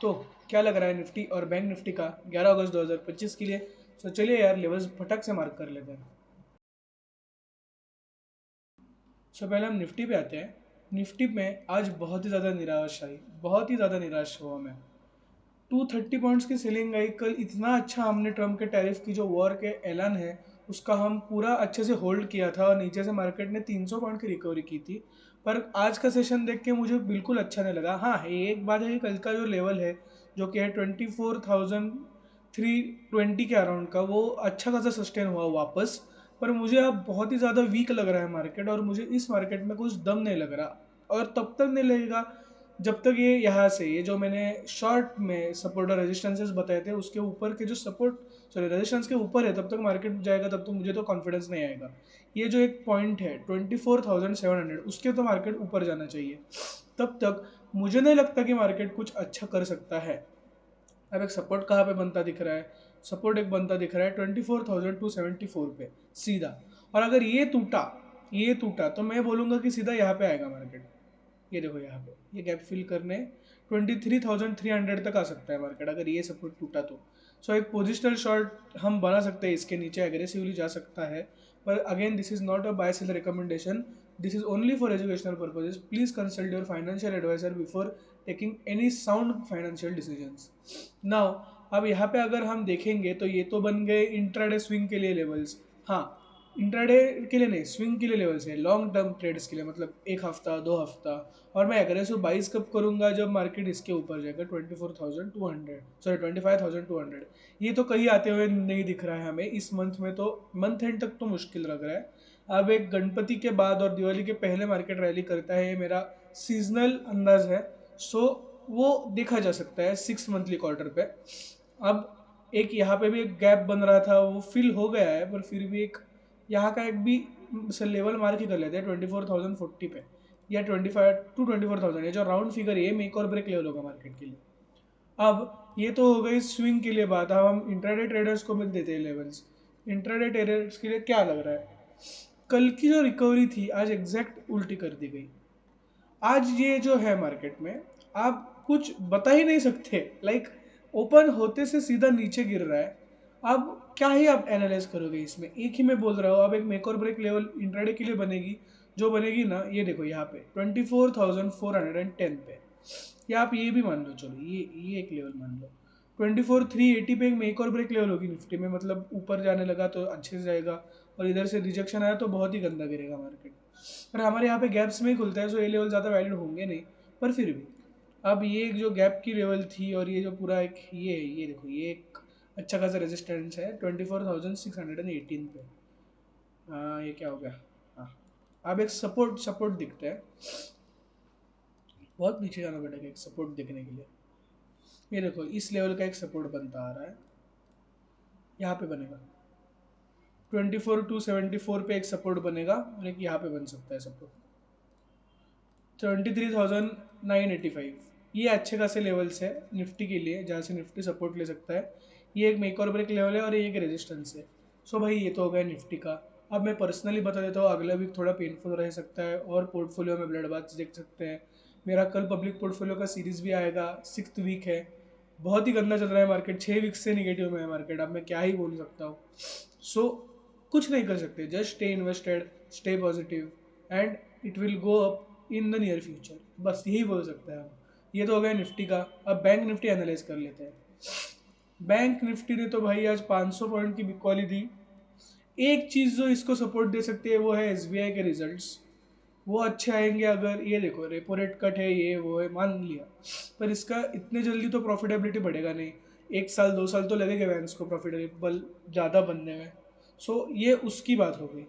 तो क्या लग रहा है निफ्टी और बैंक निफ्टी का 11 अगस्त 2025 के लिए? तो चलिए यार लेवल्स फटक से मार्क कर लेते हैं। पहले हम निफ्टी पे आते हैं। निफ्टी में आज बहुत ही ज़्यादा निराश आई, बहुत ही ज़्यादा निराश हुआ मैं। 230 पॉइंट्स की सेलिंग आई कल। इतना अच्छा हमने ट्रम्प के टैरिफ की जो वॉर के ऐलान है उसका हम पूरा अच्छे से होल्ड किया था और नीचे से मार्केट ने 300 पॉइंट की रिकवरी की थी। पर आज का सेशन देख के मुझे बिल्कुल अच्छा नहीं लगा। हाँ, एक बात है कि कल का जो लेवल है जो कि है 24,320 के अराउंड का, वो अच्छा खासा सस्टेन हुआ वापस। पर मुझे अब बहुत ही ज़्यादा वीक लग रहा है मार्केट, और मुझे इस मार्केट में कुछ दम नहीं लग रहा। और तब तक नहीं लगेगा जब तक ये यहाँ से, ये जो मैंने शॉर्ट में सपोर्ट और रेजिस्टेंसेस बताए थे उसके ऊपर के जो सपोर्ट, सॉरी रेजिस्टेंस के ऊपर है, तब तक मार्केट जाएगा, तब तक मुझे तो कॉन्फिडेंस नहीं आएगा। ये जो एक पॉइंट है 24,700, उसके तो मार्केट ऊपर जाना चाहिए। तब तक मुझे नहीं लगता कि मार्केट कुछ अच्छा कर सकता है। अब एक सपोर्ट कहाँ पे बनता दिख रहा है? सपोर्ट एक बनता दिख रहा है 24,274 पे सीधा। और अगर ये टूटा तो मैं बोलूँगा कि सीधा यहाँ पे आएगा मार्केट। ये देखो यहाँ पे ये गैप फिल करने 23,300 तक आ सकता है मार्केट अगर ये सपोर्ट टूटा तो। एक पोजिशनल शॉर्ट हम बना सकते हैं, इसके नीचे एग्रेसिवली जा सकता है। पर again this is not a buy sell recommendation, this is only for educational purposes. Please consult your financial advisor before taking any sound financial decisions. Now अब यहाँ पे अगर हम देखेंगे तो ये तो बन गए इंट्राडे स्विंग के लिए लेवल्स। हाँ, इंट्राडे के लिए नहीं, स्विंग के लिए लेवल्स है, लॉन्ग टर्म ट्रेड्स के लिए, मतलब एक हफ्ता 2 हफ्ता। और मैं एग्रेसिव बाइस कब करूंगा? जब मार्केट इसके ऊपर जाएगा 24,200, सॉरी 25,200। ये तो कहीं आते हुए नहीं दिख रहा है हमें इस मंथ में, तो मंथ एंड तक तो मुश्किल लग रहा है। अब एक गणपति के बाद और दिवाली के पहले मार्केट रैली करता है, ये मेरा सीजनल अंदाज है। वो देखा जा सकता है 6 मंथली क्वार्टर पे। अब एक यहाँ पे भी एक गैप बन रहा था, वो फिल हो गया है, पर फिर भी एक यहाँ का एक भी लेवल मार्क ही कर लेते हैं 24,040 पे, या 25 to 24,000, ये जो राउंड फिगर है ये मेक और ब्रेक लेवल होगा मार्केट के लिए। अब ये तो हो गई स्विंग के लिए बात। अब हम इंट्राडे ट्रेडर्स को मिल देते हैं लेवल्स। इंट्राडे ट्रेडर्स के लिए क्या लग रहा है? कल की जो रिकवरी थी आज एग्जैक्ट उल्टी कर दी गई। आज ये जो है मार्केट में आप कुछ बता ही नहीं सकते, लाइक ओपन होते से सीधा नीचे गिर रहा है। अब क्या ही आप एनालाइज करोगे इसमें? एक ही मैं बोल रहा हूँ, अब एक make or break level intraday के लिए बनेगी, जो बनेगी ना, ये देखो यहाँ पे 24,410 पे, या आप ये भी मान लो, चलो ये एक लेवल मान लो। 24,380 पे एक मेक और ब्रेक लेवल होगी निफ्टी में, मतलब ऊपर जाने लगा तो अच्छे से जाएगा, और इधर से रिजेक्शन आया तो बहुत ही गंदा गिरेगा मार्केट। पर हमारे यहाँ पे गैप्स में ही खुलता है, सो ये लेवल ज़्यादा वैलिड होंगे नहीं। पर फिर भी अब ये जो गैप की लेवल थी और ये जो पूरा एक ये देखो, ये एक अच्छा खासा रेजिस्टेंस है 24,618 पे। हाँ, ये क्या हो गया? हाँ, अब एक सपोर्ट सपोर्ट दिखता है। बहुत नीचे जाना पड़ेगा एक सपोर्ट दिखने के लिए। ये देखो इस लेवल का एक सपोर्ट बनता आ रहा है, यहाँ पे बनेगा 24,274 पे एक सपोर्ट बनेगा, और एक यहाँ पे बन सकता है सपोर्ट 23,985। ये अच्छे खासे लेवल्स है निफ्टी के लिए जहाँ से निफ्टी सपोर्ट ले सकता है। ये एक मेक और ब्रेक लेवल है और ये एक रेजिस्टेंस है। भाई ये तो हो गया निफ्टी का। अब मैं पर्सनली बता देता हूँ, अगला वीक थोड़ा पेनफुल रह सकता है और पोर्टफोलियो में ब्लड बाथ देख सकते हैं। मेरा कल पब्लिक पोर्टफोलियो का सीरीज भी आएगा, 6th वीक है। बहुत ही गंदा चल रहा है मार्केट, 6 वीक से निगेटिव में है मार्केट। अब मैं क्या ही बोल सकता हूँ। सो कुछ नहीं कर सकते, just stay invested, stay positive, and it will go up in the near future. बस यही बोल सकते हैं हम। ये तो हो गया निफ्टी का। अब बैंक निफ्टी एनालाइज कर लेते हैं। बैंक निफ्टी ने तो भाई आज 500 पॉइंट की बिकवाली दी। एक चीज़ जो इसको सपोर्ट दे सकती है वो है एसबीआई के रिजल्ट्स। वो अच्छे आएंगे। अगर ये देखो रेपो रेट कट है, ये वो है, मान लिया, पर इसका इतने जल्दी तो प्रॉफिटेबिलिटी बढ़ेगा नहीं। 1 साल 2 साल तो लगेगा बैंक्स को प्रॉफिटेबल ज़्यादा बनने में। ये उसकी बात हो गई।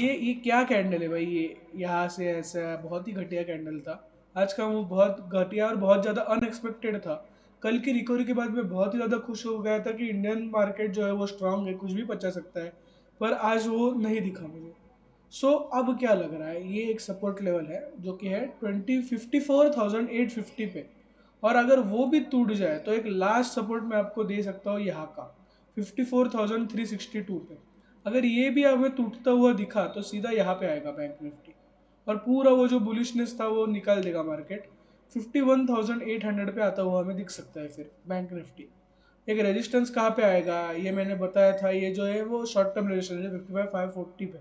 ये क्या कैंडल है भाई? ये यहाँ से ऐसा बहुत ही घटिया कैंडल था। आज का वो बहुत घटिया और बहुत ज़्यादा अनएक्सपेक्टेड था। कल की रिकवरी के बाद मैं बहुत ही ज़्यादा खुश हो गया था कि इंडियन मार्केट जो है वो स्ट्रांग है, कुछ भी पचा सकता है। पर आज वो नहीं दिखा मुझे। अब क्या लग रहा है? ये एक सपोर्ट लेवल है जो कि है 54,850 पे। और अगर वो भी टूट जाए तो एक लास्ट सपोर्ट मैं आपको दे सकता हूँ यहाँ का 54,362 पे। अगर ये भी हमें टूटता हुआ दिखा तो सीधा यहाँ पे आएगा बैंक निफ्टी, और पूरा वो जो बुलिशनेस था वो निकाल देगा मार्केट। 51,800 पे आता हुआ हमें दिख सकता है फिर बैंक निफ्टी। एक रेजिस्टेंस कहाँ पे आएगा ये मैंने बताया था, ये जो है वो शॉर्ट टर्म रेजिस्टेंस है 55,540 पे।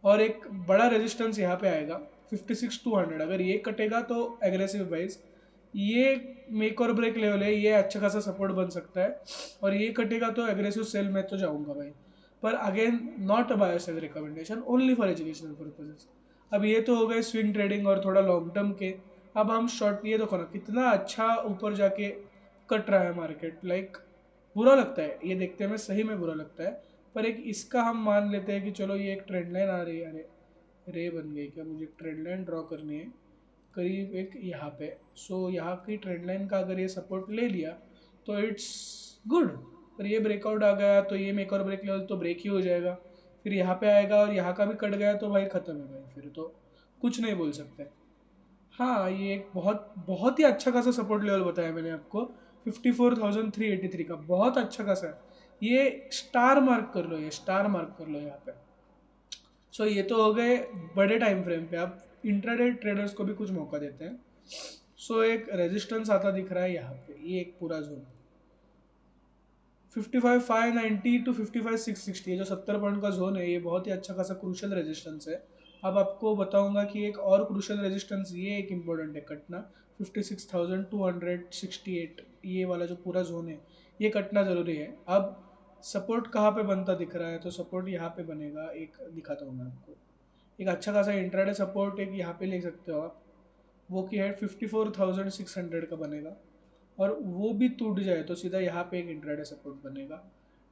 और एक बड़ा रेजिस्टेंस यहाँ पे आएगा 56,200। अगर ये कटेगा तो एग्रेसिव बाइज, ये मेक और ब्रेक लेवल है, ये अच्छा खासा सपोर्ट बन सकता है। और ये कटेगा तो एग्रेसिव सेल में तो जाऊंगा भाई। पर again not a bias as recommendation, only for educational purposes. अब ये तो हो गए स्विंग ट्रेडिंग और थोड़ा लॉन्ग टर्म के। अब हम शॉर्ट, ये देखो ना कितना अच्छा ऊपर जाके कट रहा है मार्केट, लाइक बुरा लगता है ये देखते में, सही में बुरा लगता है। पर एक इसका हम मान लेते हैं कि चलो ये एक ट्रेंड लाइन आ रही है। अरे रे बन गई क्या, मुझे ट्रेंड लाइन ड्रॉ करनी है करीब एक यहाँ पे। सो यहाँ की ट्रेंड लाइन का अगर ये सपोर्ट ले लिया तो इट्स गुड। पर ये ब्रेकआउट आ गया तो ये मेक और ब्रेक लेवल तो ब्रेक ही हो जाएगा। फिर यहाँ पे आएगा और यहाँ का भी कट गया तो भाई ख़त्म है भाई, फिर तो कुछ नहीं बोल सकते। हाँ ये एक बहुत बहुत ही अच्छा खासा सपोर्ट लेवल बताया मैंने आपको, 54,383 का, बहुत अच्छा खासा है ये। स्टार मार्क कर लो, ये स्टार मार्क कर लो यहाँ पे। सो ये तो हो गए बड़े टाइम फ्रेम पे। आप इंट्राडे ट्रेडर्स को भी कुछ मौका देते हैं। सो एक रेजिस्टेंस आता दिख रहा है यहाँ पे, ये एक पूरा जोन 55,590 टू 55,660, ये जो 70 पॉइंट का जोन है ये बहुत ही अच्छा खासा क्रूशल रेजिस्टेंस है। अब आपको बताऊंगा कि एक और क्रूशल रेजिस्टेंस, ये एक इम्पोर्टेंट है कटना, 56,268, ये वाला जो पूरा जोन है ये कटना ज़रूरी है। अब सपोर्ट कहाँ पे बनता दिख रहा है, तो सपोर्ट यहाँ पे बनेगा, एक दिखाता हूँ मैं आपको। एक अच्छा खासा इंट्राडे सपोर्ट एक यहाँ पे ले सकते हो आप, वो की है 54,600 का बनेगा। और वो भी टूट जाए तो सीधा यहाँ पे एक इंट्राडे सपोर्ट बनेगा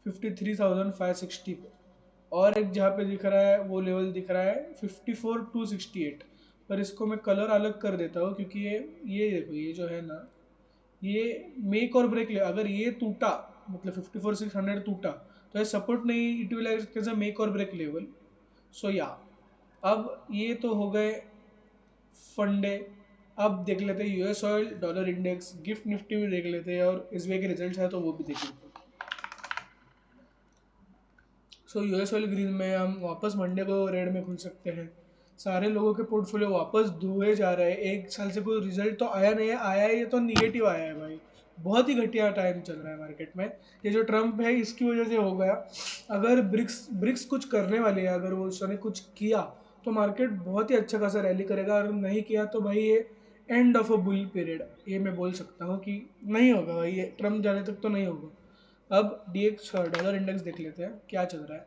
53,560 पे। और एक जहाँ पे दिख रहा है वो लेवल दिख रहा है 54,268। पर इसको मैं कलर अलग कर देता हूँ क्योंकि ये देखो ये जो है ना, ये मेक और ब्रेक ले, अगर ये टूटा मतलब 54,600 टूटा तो ये सपोर्ट नहीं, it will act as a make or break level. So या अब ये तो हो गए फंडे। अब देख लेते हैं US oil, dollar index, gift Nifty भी देख लेते हैं, और एसबीआई के रिजल्ट्स है तो वो भी देख लेते हैं। सो यूएस ऑयल ग्रीन में हम वापस मंडे को रेड में खुल सकते हैं। सारे लोगों के पोर्टफोलियो वापस धुए जा रहे हैं, एक साल से कोई रिजल्ट तो आया नहीं है, आया है ये तो निगेटिव आया है भाई। बहुत ही घटिया टाइम चल रहा है मार्केट में। ये जो ट्रम्प है इसकी वजह से हो गया। अगर ब्रिक्स ब्रिक्स कुछ करने वाले हैं, अगर वो उसने कुछ किया तो मार्केट बहुत ही अच्छा खासा रैली करेगा, और नहीं किया तो भाई ये end of a bull period, ये मैं बोल सकता हूँ कि नहीं होगा भाई, ये ट्रम्प जाने तक तो नहीं होगा। अब डीएक्स डॉलर इंडेक्स देख लेते हैं क्या चल रहा है।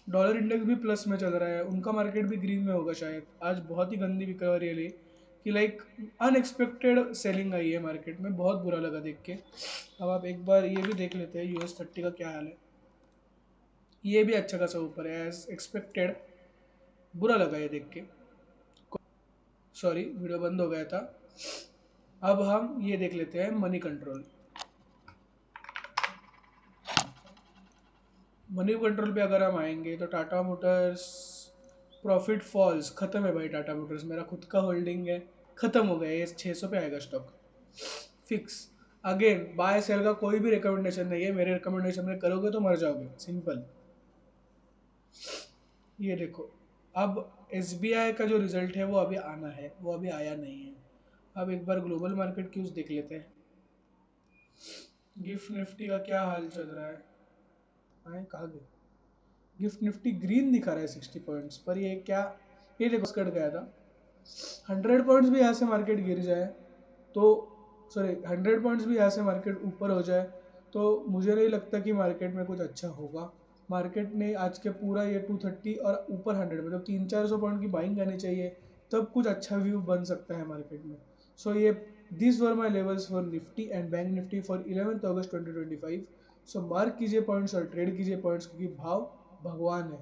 डॉलर इंडेक्स भी प्लस में चल रहा है, उनका मार्केट भी ग्रीन में होगा शायद। आज बहुत ही गंदी रिकवरी रही कि लाइक अनएक्सपेक्टेड सेलिंग आई है मार्केट में, बहुत बुरा लगा देख के। अब आप एक बार ये भी देख लेते हैं US 30 का क्या हाल है। ये भी अच्छा खासा ऊपर है एज एक्सपेक्टेड, बुरा लगा ये देख के। सॉरी वीडियो बंद हो गया था। अब हम ये देख लेते हैं मनी कंट्रोल। मनी कंट्रोल पे अगर हम आएंगे तो टाटा मोटर्स प्रॉफिट फॉल्स, खत्म है भाई। टाटा मोटर्स मेरा खुद का होल्डिंग है, खत्म हो गया, ये 600 पे आएगा stock fix. Again buy sell का कोई भी रिकमेंडेशन नहीं है, मेरे रिकमेंडेशन में करोगे तो मर जाओगे, सिंपल। ये देखो अब एसबीआई का जो रिजल्ट है वो अभी आना है, वो अभी आया नहीं है। अब एक बार ग्लोबल मार्केट क्यूज देख लेते हैं। गिफ्ट निफ्टी का क्या हाल चल रहा है, आए कहाँ गए। गिफ्ट निफ्टी ग्रीन दिखा रहा है 60 पॉइंट्स पर, ये क्या, ये देखो कट गया था। 100 पॉइंट्स भी यहाँ से मार्केट गिर जाए तो, सॉरी 100 पॉइंट्स भी यहाँ से मार्केट ऊपर हो जाए तो मुझे नहीं लगता कि मार्केट में कुछ अच्छा होगा। मार्केट ने आज के पूरा ये 230 और ऊपर 100 मतलब 300-400 पॉइंट की बाइंग आनी चाहिए, तब कुछ अच्छा व्यू बन सकता है मार्केट में। सो ये this were my levels for Nifty and bank Nifty for 11 August 2025। So mark कीजिए पॉइंट्स और ट्रेड कीजिए पॉइंट्स, क्योंकि भाव भगवान है।